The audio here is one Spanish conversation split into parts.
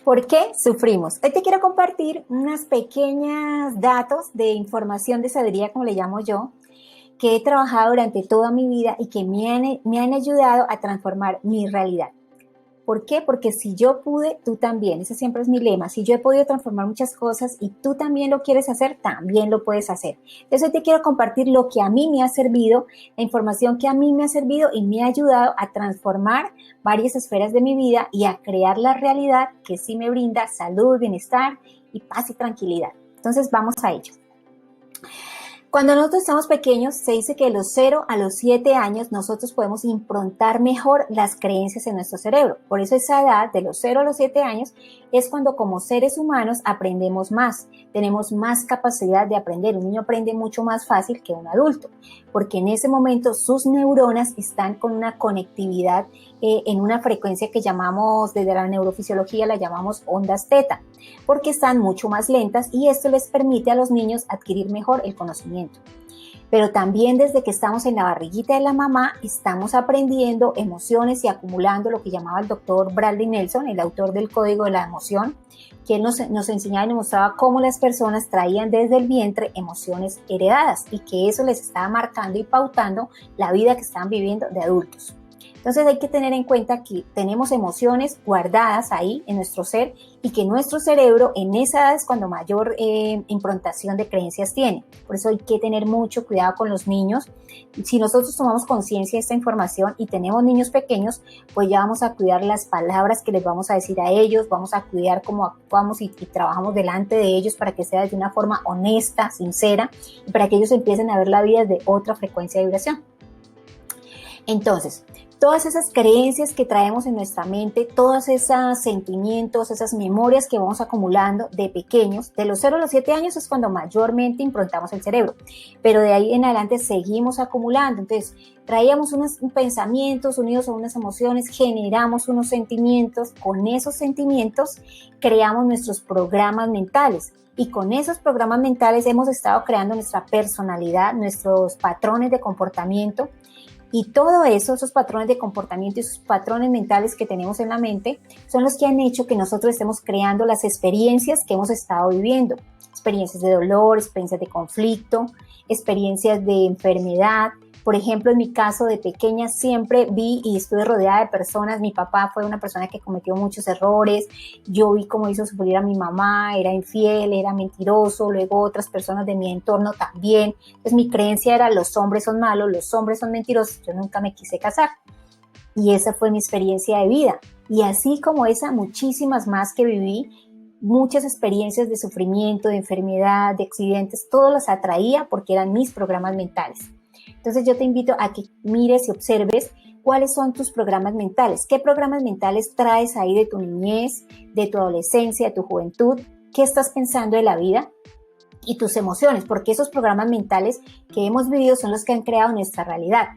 ¿Por qué sufrimos? Hoy te quiero compartir unas pequeñas datos de información de sabiduría, como le llamo yo, que he trabajado durante toda mi vida y que me han ayudado a transformar mi realidad. ¿Por qué? Porque si yo pude, tú también. Ese siempre es mi lema. Si yo he podido transformar muchas cosas y tú también lo quieres hacer, también lo puedes hacer. Entonces hoy te quiero compartir lo que a mí me ha servido, la información que a mí me ha servido y me ha ayudado a transformar varias esferas de mi vida y a crear la realidad que sí me brinda salud, bienestar y paz y tranquilidad. Entonces vamos a ello. Cuando nosotros estamos pequeños, se dice que de los 0 a los 7 años nosotros podemos improntar mejor las creencias en nuestro cerebro. Por eso esa edad, de los 0 a los 7 años, es cuando como seres humanos aprendemos más, tenemos más capacidad de aprender. Un niño aprende mucho más fácil que un adulto, porque en ese momento sus neuronas están con una conectividad en una frecuencia que llamamos, desde la neurofisiología la llamamos ondas teta, porque están mucho más lentas y esto les permite a los niños adquirir mejor el conocimiento. Pero también desde que estamos en la barriguita de la mamá estamos aprendiendo emociones y acumulando lo que llamaba el doctor Bradley Nelson, el autor del Código de la Emoción, que él nos enseñaba y nos mostraba cómo las personas traían desde el vientre emociones heredadas y que eso les estaba marcando y pautando la vida que estaban viviendo de adultos. Entonces hay que tener en cuenta que tenemos emociones guardadas ahí en nuestro ser y que nuestro cerebro en esa edad es cuando mayor improntación de creencias tiene. Por eso hay que tener mucho cuidado con los niños. Si nosotros tomamos conciencia de esta información y tenemos niños pequeños, pues ya vamos a cuidar las palabras que les vamos a decir a ellos, vamos a cuidar cómo actuamos y trabajamos delante de ellos para que sea de una forma honesta, sincera y para que ellos empiecen a ver la vida desde otra frecuencia de vibración. Entonces, todas esas creencias que traemos en nuestra mente, todos esos sentimientos, esas memorias que vamos acumulando de pequeños, de los 0 a los 7 años es cuando mayormente improntamos el cerebro, pero de ahí en adelante seguimos acumulando. Entonces, traíamos unos pensamientos unidos a unas emociones, generamos unos sentimientos, con esos sentimientos creamos nuestros programas mentales. Y con esos programas mentales hemos estado creando nuestra personalidad, nuestros patrones de comportamiento. Y todo eso, esos patrones de comportamiento y esos patrones mentales que tenemos en la mente son los que han hecho que nosotros estemos creando las experiencias que hemos estado viviendo. Experiencias de dolor, experiencias de conflicto, experiencias de enfermedad. Por ejemplo, en mi caso de pequeña siempre vi y estuve rodeada de personas. Mi papá fue una persona que cometió muchos errores. Yo vi cómo hizo sufrir a mi mamá, era infiel, era mentiroso. Luego otras personas de mi entorno también. Entonces mi creencia era los hombres son malos, los hombres son mentirosos. Yo nunca me quise casar. Y esa fue mi experiencia de vida. Y así como esa, muchísimas más que viví. Muchas experiencias de sufrimiento, de enfermedad, de accidentes, todo las atraía porque eran mis programas mentales. Entonces yo te invito a que mires y observes cuáles son tus programas mentales, qué programas mentales traes ahí de tu niñez, de tu adolescencia, de tu juventud, qué estás pensando de la vida y tus emociones, porque esos programas mentales que hemos vivido son los que han creado nuestra realidad.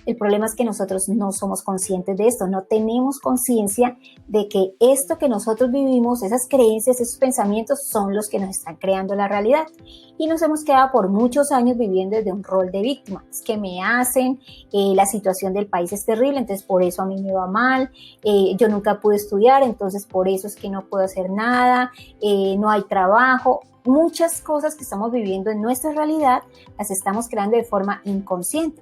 El problema es que nosotros no somos conscientes de esto, no tenemos conciencia de que esto que nosotros vivimos, esas creencias, esos pensamientos son los que nos están creando la realidad. Y nos hemos quedado por muchos años viviendo desde un rol de víctima. Es que me hacen, la situación del país es terrible, entonces por eso a mí me va mal, yo nunca pude estudiar, entonces por eso es que no puedo hacer nada, no hay trabajo. Muchas cosas que estamos viviendo en nuestra realidad las estamos creando de forma inconsciente.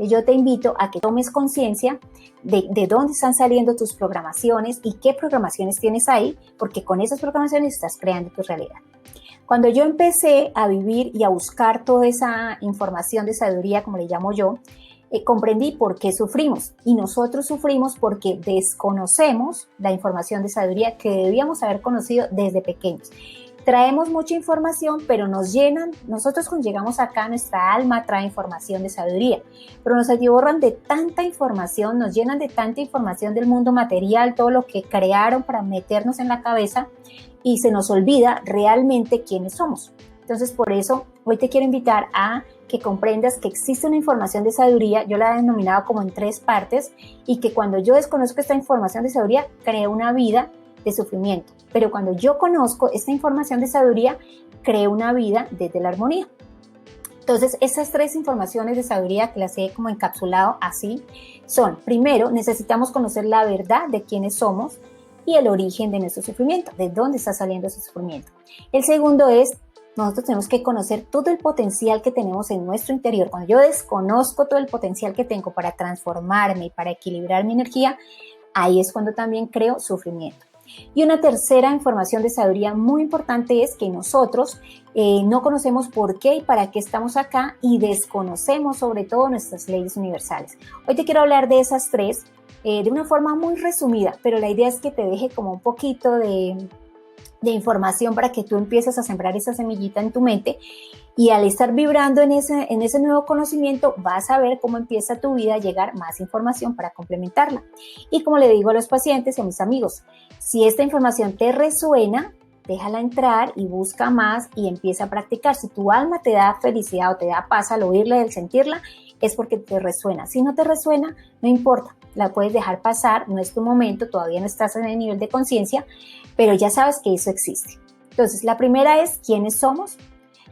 Yo te invito a que tomes conciencia de dónde están saliendo tus programaciones y qué programaciones tienes ahí, porque con esas programaciones estás creando tu realidad. Cuando yo empecé a vivir y a buscar toda esa información de sabiduría, como le llamo yo, comprendí por qué sufrimos. Y nosotros sufrimos porque desconocemos la información de sabiduría que debíamos haber conocido desde pequeños. Traemos mucha información, pero nos llenan, nosotros cuando llegamos acá, nuestra alma trae información de sabiduría, pero nos atiborran de tanta información, nos llenan de tanta información del mundo material, todo lo que crearon para meternos en la cabeza y se nos olvida realmente quiénes somos. Entonces, por eso, hoy te quiero invitar a que comprendas que existe una información de sabiduría, yo la he denominado como en 3 partes, y que cuando yo desconozco esta información de sabiduría, creo una vida de sufrimiento. Pero cuando yo conozco esta información de sabiduría, creo una vida desde la armonía. Entonces, esas 3 informaciones de sabiduría que las he como encapsulado así son: primero, necesitamos conocer la verdad de quiénes somos y el origen de nuestro sufrimiento, de dónde está saliendo ese sufrimiento. El segundo es, nosotros tenemos que conocer todo el potencial que tenemos en nuestro interior. Cuando yo desconozco todo el potencial que tengo para transformarme y para equilibrar mi energía, ahí es cuando también creo sufrimiento. Y una tercera información de sabiduría muy importante es que nosotros no conocemos por qué y para qué estamos acá y desconocemos sobre todo nuestras leyes universales. Hoy te quiero hablar de esas tres de una forma muy resumida, pero la idea es que te deje como un poquito de información para que tú empieces a sembrar esa semillita en tu mente y al estar vibrando en ese nuevo conocimiento vas a ver cómo empieza tu vida a llegar más información para complementarla. Y como le digo a los pacientes y a mis amigos, si esta información te resuena, déjala entrar y busca más y empieza a practicar. Si tu alma te da felicidad o te da paz al oírla y al sentirla, es porque te resuena. Si no te resuena, no importa, la puedes dejar pasar, no es tu momento, todavía no estás en el nivel de conciencia, pero ya sabes que eso existe. Entonces, la primera es ¿quiénes somos?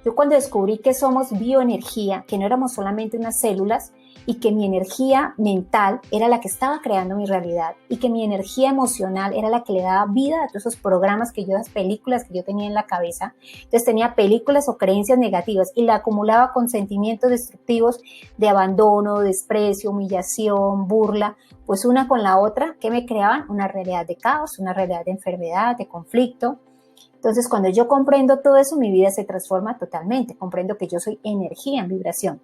Yo cuando descubrí que somos bioenergía, que no éramos solamente unas células y que mi energía mental era la que estaba creando mi realidad y que mi energía emocional era la que le daba vida a todos esos programas esas películas que yo tenía en la cabeza. Entonces tenía películas o creencias negativas y la acumulaba con sentimientos destructivos de abandono, desprecio, humillación, burla, pues una con la otra que me creaban una realidad de caos, una realidad de enfermedad, de conflicto. Entonces, cuando yo comprendo todo eso, mi vida se transforma totalmente. Comprendo que yo soy energía en vibración.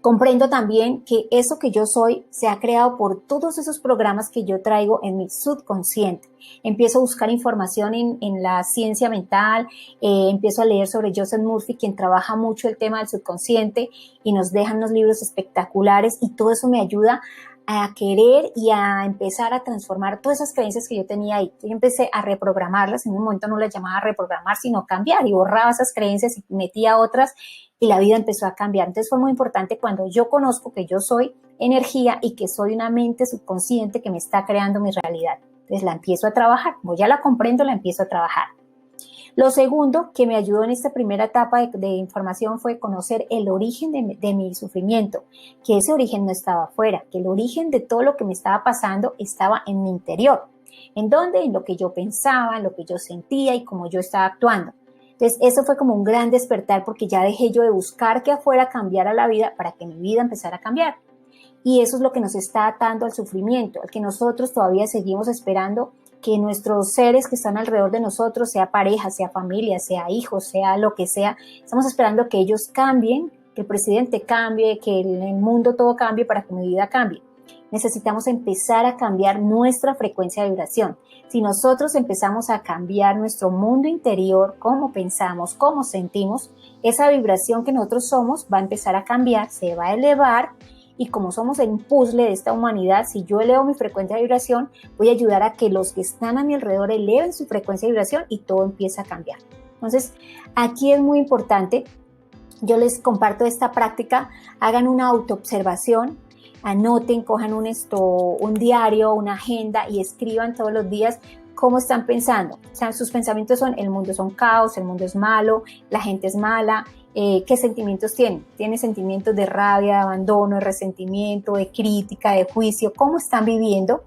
Comprendo también que eso que yo soy se ha creado por todos esos programas que yo traigo en mi subconsciente. Empiezo a buscar información en la ciencia mental, empiezo a leer sobre Joseph Murphy, quien trabaja mucho el tema del subconsciente y nos deja unos libros espectaculares y todo eso me ayuda a querer y a empezar a transformar todas esas creencias que yo tenía ahí. Yo empecé a reprogramarlas, en un momento no las llamaba reprogramar, sino cambiar y borraba esas creencias y metía otras y la vida empezó a cambiar. Entonces fue muy importante cuando yo conozco que yo soy energía y que soy una mente subconsciente que me está creando mi realidad. Entonces la empiezo a trabajar, como ya la comprendo, la empiezo a trabajar. Lo segundo que me ayudó en esta primera etapa de información fue conocer el origen de mi sufrimiento, que ese origen no estaba afuera, que el origen de todo lo que me estaba pasando estaba en mi interior. ¿En dónde? En lo que yo pensaba, en lo que yo sentía y cómo yo estaba actuando. Entonces eso fue como un gran despertar porque ya dejé yo de buscar que afuera cambiara la vida para que mi vida empezara a cambiar. Y eso es lo que nos está atando al sufrimiento, al que nosotros todavía seguimos esperando que nuestros seres que están alrededor de nosotros, sea pareja, sea familia, sea hijos, sea lo que sea, estamos esperando que ellos cambien, que el presidente cambie, que el mundo todo cambie para que mi vida cambie. Necesitamos empezar a cambiar nuestra frecuencia de vibración. Si nosotros empezamos a cambiar nuestro mundo interior, cómo pensamos, cómo sentimos, esa vibración que nosotros somos va a empezar a cambiar, se va a elevar. Y como somos el puzzle de esta humanidad, si yo elevo mi frecuencia de vibración, voy a ayudar a que los que están a mi alrededor eleven su frecuencia de vibración y todo empieza a cambiar. Entonces, aquí es muy importante, yo les comparto esta práctica, hagan una autoobservación, anoten, cojan un diario, una agenda y escriban todos los días cómo están pensando. O sea, sus pensamientos son, el mundo es un caos, el mundo es malo, la gente es mala. ¿Qué sentimientos tienen? ¿Tienen sentimientos de rabia, de abandono, de resentimiento, de crítica, de juicio? ¿Cómo están viviendo?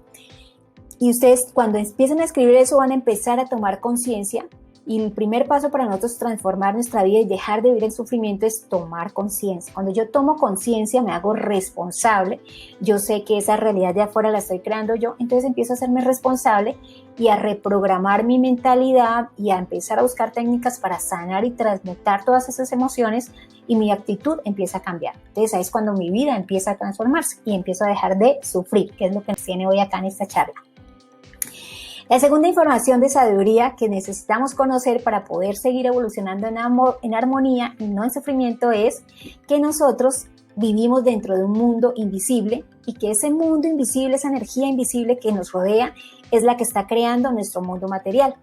Y ustedes cuando empiecen a escribir eso van a empezar a tomar conciencia y el primer paso para nosotros transformar nuestra vida y dejar de vivir el sufrimiento es tomar conciencia. Cuando yo tomo conciencia me hago responsable, yo sé que esa realidad de afuera la estoy creando yo, entonces empiezo a hacerme responsable y a reprogramar mi mentalidad y a empezar a buscar técnicas para sanar y transmutar todas esas emociones y mi actitud empieza a cambiar. Entonces ahí es cuando mi vida empieza a transformarse y empiezo a dejar de sufrir, que es lo que nos tiene hoy acá en esta charla. La segunda información de sabiduría que necesitamos conocer para poder seguir evolucionando en armonía y no en sufrimiento es que nosotros vivimos dentro de un mundo invisible y que ese mundo invisible, esa energía invisible que nos rodea es la que está creando nuestro mundo material.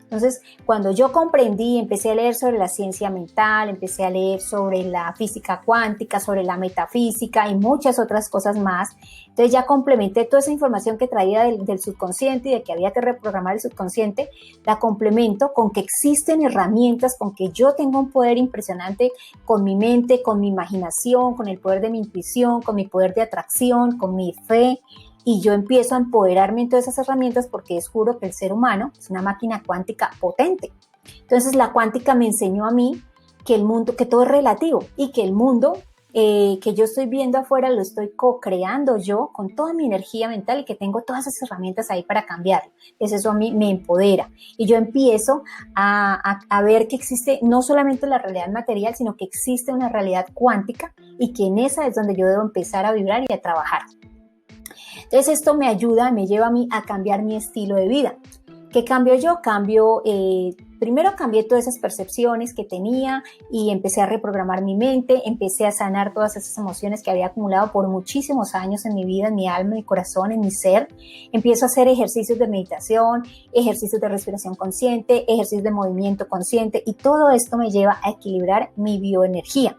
Entonces, cuando yo comprendí, empecé a leer sobre la ciencia mental, empecé a leer sobre la física cuántica, sobre la metafísica y muchas otras cosas más. Entonces ya complementé toda esa información que traía del subconsciente y de que había que reprogramar el subconsciente, la complemento con que existen herramientas, con que yo tengo un poder impresionante con mi mente, con mi imaginación, con el poder de mi intuición, con mi poder de atracción, con mi fe. y yo empiezo a empoderarme en todas esas herramientas porque descubro que el ser humano es una máquina cuántica potente. Entonces la cuántica me enseñó a mí que el mundo, que todo es relativo y que el mundo que yo estoy viendo afuera lo estoy co-creando yo con toda mi energía mental y que tengo todas esas herramientas ahí para cambiarlo. Entonces eso a mí me empodera y yo empiezo a ver que existe no solamente la realidad material, sino que existe una realidad cuántica y que en esa es donde yo debo empezar a vibrar y a trabajar. Entonces esto me ayuda, me lleva a mí a cambiar mi estilo de vida. ¿Qué cambio yo? Primero cambié todas esas percepciones que tenía y empecé a reprogramar mi mente, empecé a sanar todas esas emociones que había acumulado por muchísimos años en mi vida, en mi alma, en mi corazón, en mi ser. Empiezo a hacer ejercicios de meditación, ejercicios de respiración consciente, ejercicios de movimiento consciente y todo esto me lleva a equilibrar mi bioenergía,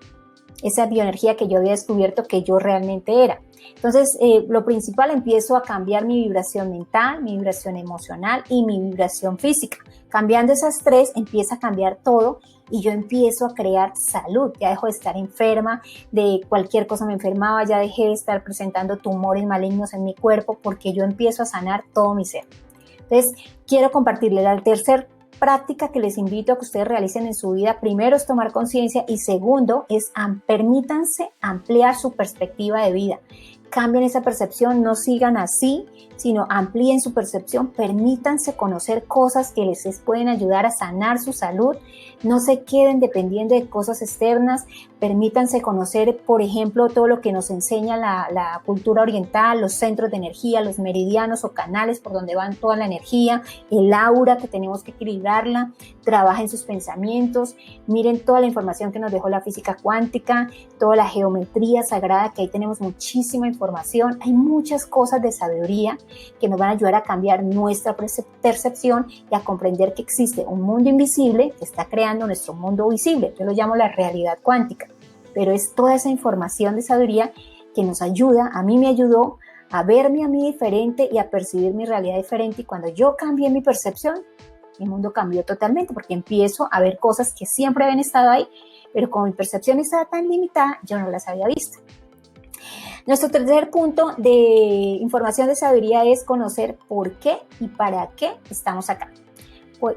esa bioenergía que yo había descubierto que yo realmente era. Entonces, lo principal, empiezo a cambiar mi vibración mental, mi vibración emocional y mi vibración física. Cambiando esas tres, empieza a cambiar todo y yo empiezo a crear salud. Ya dejo de estar enferma, de cualquier cosa me enfermaba, ya dejé de estar presentando tumores malignos en mi cuerpo porque yo empiezo a sanar todo mi ser. Entonces, quiero compartirles la tercera práctica que les invito a que ustedes realicen en su vida. Primero es tomar conciencia y segundo es permítanse ampliar su perspectiva de vida. Cambien esa percepción, no sigan así, sino amplíen su percepción, permítanse conocer cosas que les pueden ayudar a sanar su salud, no se queden dependiendo de cosas externas, permítanse conocer, por ejemplo, todo lo que nos enseña la cultura oriental, los centros de energía, los meridianos o canales por donde van toda la energía, el aura que tenemos que equilibrarla, trabajen sus pensamientos, miren toda la información que nos dejó la física cuántica, toda la geometría sagrada, que ahí tenemos muchísima información, hay muchas cosas de sabiduría que nos van a ayudar a cambiar nuestra percepción y a comprender que existe un mundo invisible que está creando nuestro mundo visible. Yo lo llamo la realidad cuántica, pero es toda esa información de sabiduría que nos ayuda, a mí me ayudó a verme a mí diferente y a percibir mi realidad diferente, y cuando yo cambié mi percepción, mi mundo cambió totalmente porque empiezo a ver cosas que siempre habían estado ahí, pero como mi percepción estaba tan limitada, yo no las había visto. Nuestro tercer punto de información de sabiduría es conocer por qué y para qué estamos acá.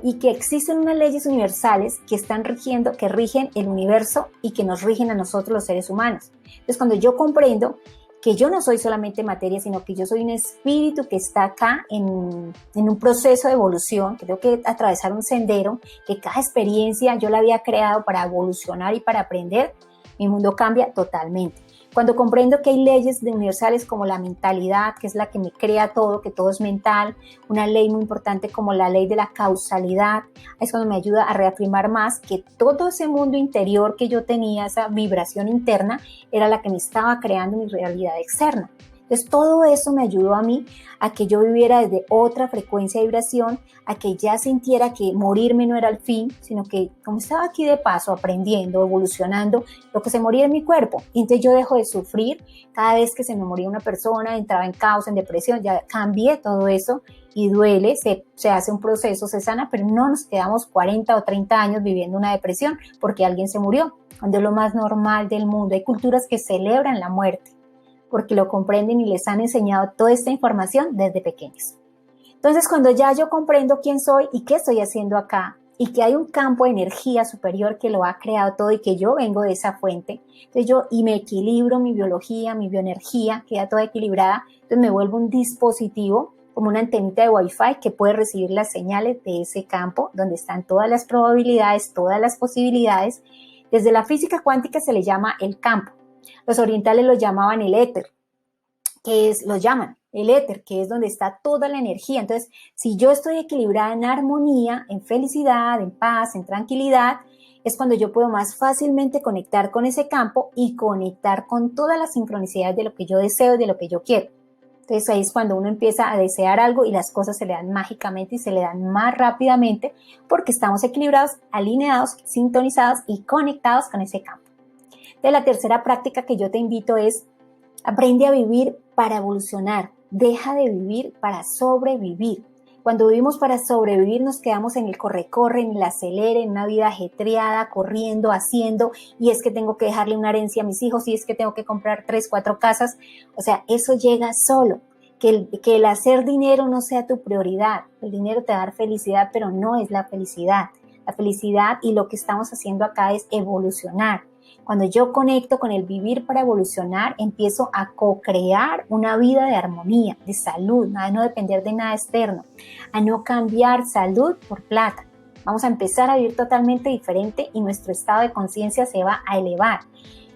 Y que existen unas leyes universales que rigen el universo y que nos rigen a nosotros los seres humanos. Entonces, cuando yo comprendo que yo no soy solamente materia, sino que yo soy un espíritu que está acá en un proceso de evolución, que tengo que atravesar un sendero, que cada experiencia yo la había creado para evolucionar y para aprender, mi mundo cambia totalmente. Cuando comprendo que hay leyes universales como la mentalidad, que es la que me crea todo, que todo es mental, una ley muy importante como la ley de la causalidad, es cuando me ayuda a reafirmar más que todo ese mundo interior que yo tenía, esa vibración interna, era la que me estaba creando mi realidad externa. Entonces todo eso me ayudó a mí a que yo viviera desde otra frecuencia de vibración, a que ya sintiera que morirme no era el fin, sino que como estaba aquí de paso, aprendiendo, evolucionando, lo que se moría en mi cuerpo. Y entonces yo dejo de sufrir cada vez que se me moría una persona, entraba en caos, en depresión, ya cambié todo eso y duele, se hace un proceso, se sana, pero no nos quedamos 40 o 30 años viviendo una depresión porque alguien se murió, cuando es lo más normal del mundo. Hay culturas que celebran la muerte porque lo comprenden y les han enseñado toda esta información desde pequeños. Entonces, cuando ya yo comprendo quién soy y qué estoy haciendo acá, y que hay un campo de energía superior que lo ha creado todo y que yo vengo de esa fuente, entonces y me equilibro mi biología, mi bioenergía, queda toda equilibrada, entonces me vuelvo un dispositivo como una antenita de Wi-Fi que puede recibir las señales de ese campo donde están todas las probabilidades, todas las posibilidades. Desde la física cuántica se le llama el campo. Los orientales lo llamaban el éter, lo llaman el éter, que es donde está toda la energía. Entonces, si yo estoy equilibrada en armonía, en felicidad, en paz, en tranquilidad, es cuando yo puedo más fácilmente conectar con ese campo y conectar con todas las sincronicidades de lo que yo deseo y de lo que yo quiero. Entonces ahí es cuando uno empieza a desear algo y las cosas se le dan mágicamente y se le dan más rápidamente porque estamos equilibrados, alineados, sintonizados y conectados con ese campo. Entonces la tercera práctica que yo te invito es: aprende a vivir para evolucionar, deja de vivir para sobrevivir. Cuando vivimos para sobrevivir nos quedamos en el corre-corre, en el acelere, en una vida ajetreada, corriendo, haciendo, y es que tengo que dejarle una herencia a mis hijos, y es que tengo que comprar 3, 4 casas. O sea, eso llega solo. que el hacer dinero no sea tu prioridad. El dinero te va a dar felicidad, pero no es la felicidad. La felicidad y lo que estamos haciendo acá es evolucionar. Cuando yo conecto con el vivir para evolucionar, empiezo a co-crear una vida de armonía, de salud, a no depender de nada externo, a no cambiar salud por plata. Vamos a empezar a vivir totalmente diferente y nuestro estado de conciencia se va a elevar.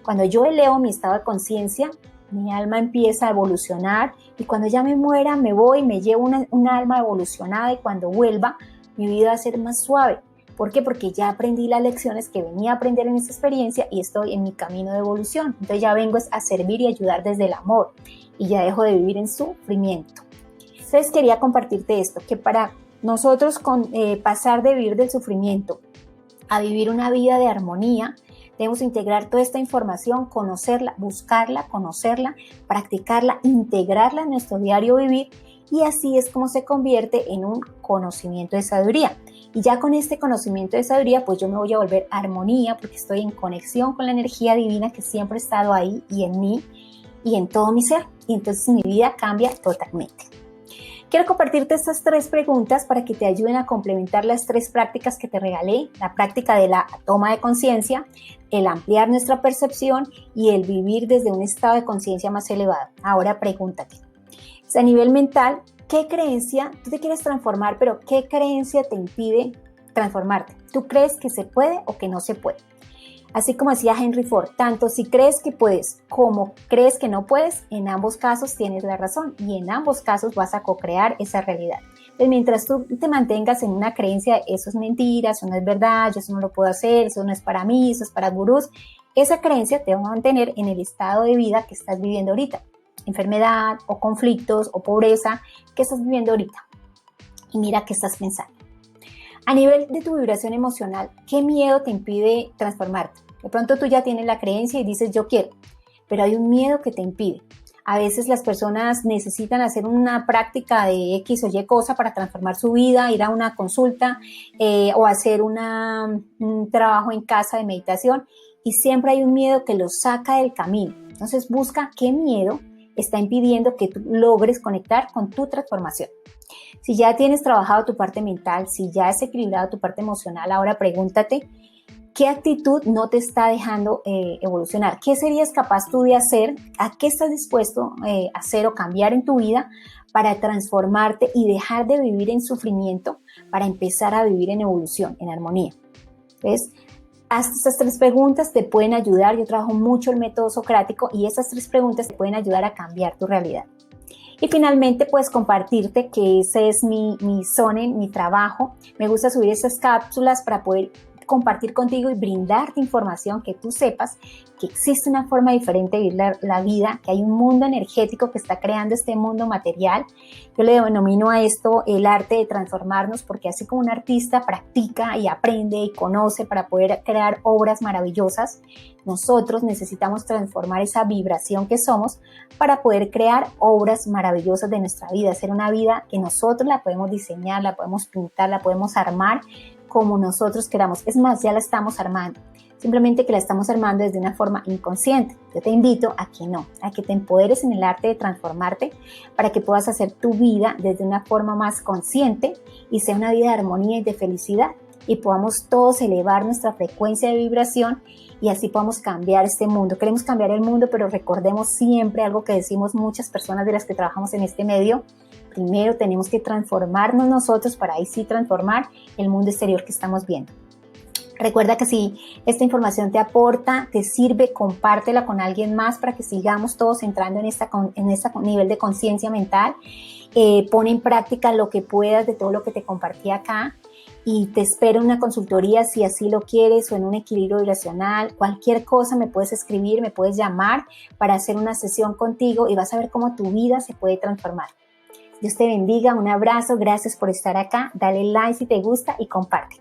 Cuando yo elevo mi estado de conciencia, mi alma empieza a evolucionar y cuando ya me muera, me voy, me llevo una alma evolucionada y cuando vuelva, mi vida va a ser más suave. ¿Por qué? Porque ya aprendí las lecciones que venía a aprender en esta experiencia y estoy en mi camino de evolución. Entonces ya vengo a servir y ayudar desde el amor y ya dejo de vivir en sufrimiento. Entonces quería compartirte esto, que para nosotros pasar de vivir del sufrimiento a vivir una vida de armonía, debemos integrar toda esta información, conocerla, buscarla, conocerla, practicarla, integrarla en nuestro diario vivir y así es como se convierte en un conocimiento de sabiduría. Y ya con este conocimiento de sabiduría, pues yo me voy a volver armonía porque estoy en conexión con la energía divina que siempre ha estado ahí y en mí y en todo mi ser. Y entonces mi vida cambia totalmente. Quiero compartirte estas 3 preguntas para que te ayuden a complementar las 3 prácticas que te regalé. La práctica de la toma de conciencia, el ampliar nuestra percepción y el vivir desde un estado de conciencia más elevado. Ahora pregúntate. A nivel mental, ¿qué creencia, tú te quieres transformar, pero qué creencia te impide transformarte? ¿Tú crees que se puede o que no se puede? Así como decía Henry Ford, tanto si crees que puedes como crees que no puedes, en ambos casos tienes la razón y en ambos casos vas a co-crear esa realidad. Entonces, mientras tú te mantengas en una creencia, eso es mentira, eso no es verdad, yo eso no lo puedo hacer, eso no es para mí, eso es para gurús, esa creencia te va a mantener en el estado de vida que estás viviendo ahorita. Enfermedad o conflictos o pobreza que estás viviendo ahorita. Y mira qué estás pensando. A nivel de tu vibración emocional, ¿qué miedo te impide transformarte? De pronto tú ya tienes la creencia y dices yo quiero, pero hay un miedo que te impide. A veces las personas necesitan hacer una práctica de X o Y cosa para transformar su vida, ir a una consulta o hacer un trabajo en casa de meditación y siempre hay un miedo que los saca del camino. Entonces busca qué miedo está impidiendo que tú logres conectar con tu transformación. Si ya tienes trabajado tu parte mental, si ya has equilibrado tu parte emocional, ahora pregúntate, ¿qué actitud no te está dejando evolucionar? ¿Qué serías capaz tú de hacer? ¿A qué estás dispuesto a hacer o cambiar en tu vida para transformarte y dejar de vivir en sufrimiento para empezar a vivir en evolución, en armonía? Entonces, haz estas 3 preguntas, te pueden ayudar. Yo trabajo mucho el método socrático y estas 3 preguntas te pueden ayudar a cambiar tu realidad. Y finalmente, pues compartirte que ese es mi zona, mi trabajo. Me gusta subir esas cápsulas para poder compartir contigo y brindarte información que tú sepas que existe una forma diferente de vivir la vida, que hay un mundo energético que está creando este mundo material. Yo le denomino a esto el arte de transformarnos, porque así como un artista practica y aprende y conoce para poder crear obras maravillosas, nosotros necesitamos transformar esa vibración que somos para poder crear obras maravillosas de nuestra vida, hacer una vida que nosotros la podemos diseñar, la podemos pintar, la podemos armar como nosotros queramos. Es más, ya la estamos armando, simplemente que la estamos armando desde una forma inconsciente. Yo te invito a que no, a que te empoderes en el arte de transformarte para que puedas hacer tu vida desde una forma más consciente y sea una vida de armonía y de felicidad y podamos todos elevar nuestra frecuencia de vibración y así podamos cambiar este mundo. Queremos cambiar el mundo, pero recordemos siempre algo que decimos muchas personas de las que trabajamos en este medio. Primero tenemos que transformarnos nosotros para ahí sí transformar el mundo exterior que estamos viendo. Recuerda que si esta información te aporta, te sirve, compártela con alguien más para que sigamos todos entrando en este nivel de conciencia mental. Pon en práctica lo que puedas de todo lo que te compartí acá y te espero en una consultoría si así lo quieres o en un equilibrio vibracional. Cualquier cosa me puedes escribir, me puedes llamar para hacer una sesión contigo y vas a ver cómo tu vida se puede transformar. Dios te bendiga, un abrazo, gracias por estar acá, dale like si te gusta y comparte.